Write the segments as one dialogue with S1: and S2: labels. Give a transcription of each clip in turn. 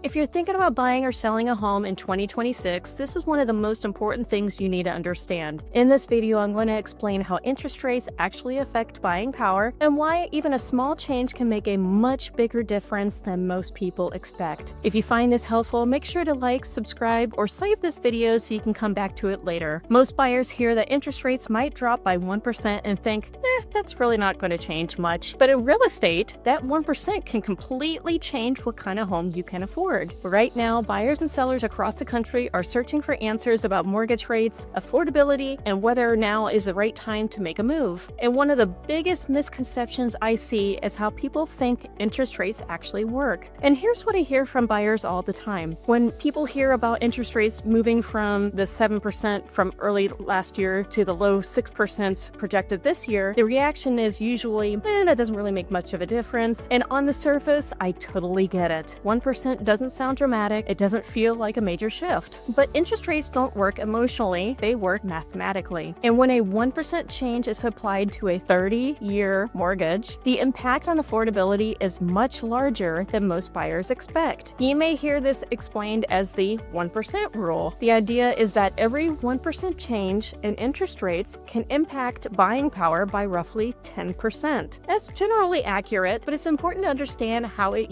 S1: If you're thinking about buying or selling a home in 2026, this is one of the most important things you need to understand. In this video, I'm going to explain how interest rates actually affect buying power and why even a small change can make a much bigger difference than most people expect. If you find this helpful, make sure to like, subscribe, or save this video so you can come back to it later. Most buyers hear that interest rates might drop by 1% and think, that's really not going to change much. But in real estate, that 1% can completely change what kind of home you can afford. Right now, buyers and sellers across the country are searching for answers about mortgage rates, affordability, and whether now is the right time to make a move. And one of the biggest misconceptions I see is how people think interest rates actually work. And here's what I hear from buyers all the time. When people hear about interest rates moving from the 7% from early last year to the low 6% projected this year, the reaction is usually, that doesn't really make much of a difference. And on the surface, I totally get it. 1% doesn't sound dramatic, it doesn't feel like a major shift. But interest rates don't work emotionally, they work mathematically. And when a 1% change is applied to a 30-year mortgage, the impact on affordability is much larger than most buyers expect. You may hear this explained as the 1% rule. The idea is that every 1% change in interest rates can impact buying power by roughly 10%. That's generally accurate, but it's important to understand how it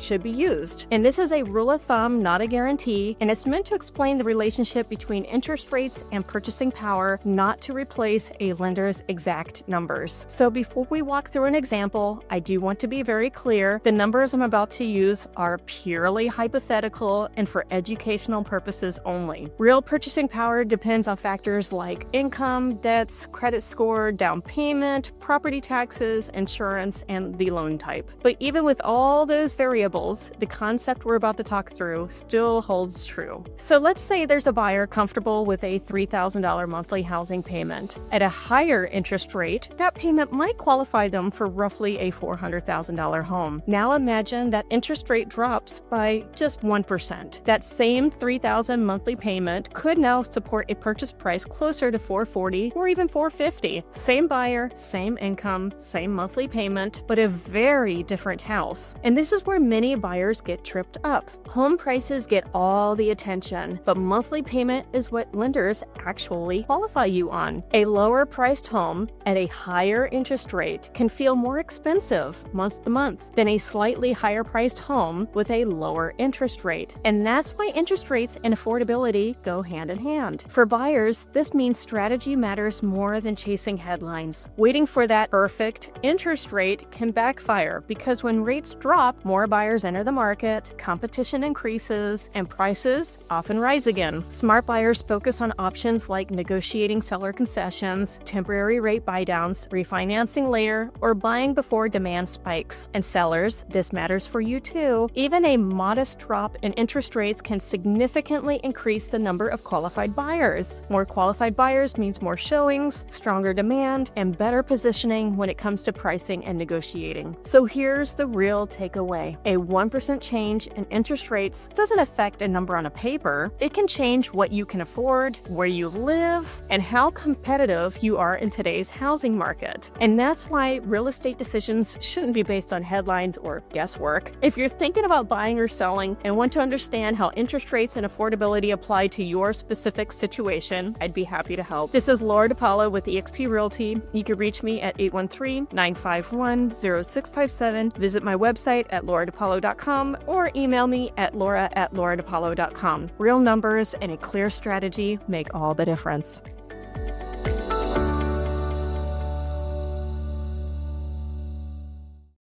S1: should be used. And this is a rule of thumb, not a guarantee, and it's meant to explain the relationship between interest rates and purchasing power, not to replace a lender's exact numbers. So before we walk through an example, I do want to be very clear. The numbers I'm about to use are purely hypothetical and for educational purposes only. Real purchasing power depends on factors like income, debts, credit score, down payment, property taxes, insurance, and the loan type. But even with all those variables, the concept we're about to talk through still holds true. So let's say there's a buyer comfortable with a $3,000 monthly housing payment. At a higher interest rate, that payment might qualify them for roughly a $400,000 home. Now imagine that interest rate drops by just 1%. That same $3,000 monthly payment could now support a purchase price closer to $440,000 or even $450,000. Same buyer, same income, same monthly payment, but a very different house. And this is where many buyers get tripped up. Home prices get all the attention, but monthly payment is what lenders actually qualify you on. A lower priced home at a higher interest rate can feel more expensive month to month than a slightly higher priced home with a lower interest rate. And that's why interest rates and affordability go hand in hand. For buyers, this means strategy matters more than chasing headlines. Waiting for that perfect interest rate can backfire because when rates drop, more buyers enter the market, competition increases, and prices often rise again. Smart buyers focus on options like negotiating seller concessions, temporary rate buydowns, refinancing later, or buying before demand spikes. And sellers, this matters for you too. Even a modest drop in interest rates can significantly increase the number of qualified buyers. More qualified buyers means more showings, stronger demand, and better positioning when it comes to pricing and negotiating. So here's the real takeaway. A 1% change in interest rates doesn't affect a number on a paper. It can change what you can afford, where you live, and how competitive you are in today's housing market. And that's why real estate decisions shouldn't be based on headlines or guesswork. If you're thinking about buying or selling and want to understand how interest rates and affordability apply to your specific situation, I'd be happy to help. This is Laura DiPaolo with eXp Realty. You can reach me at 813-951-0657. Visit my website at lauradipalo.com or email me at laura@lauradipalo.com. Real numbers and a clear strategy make all the difference.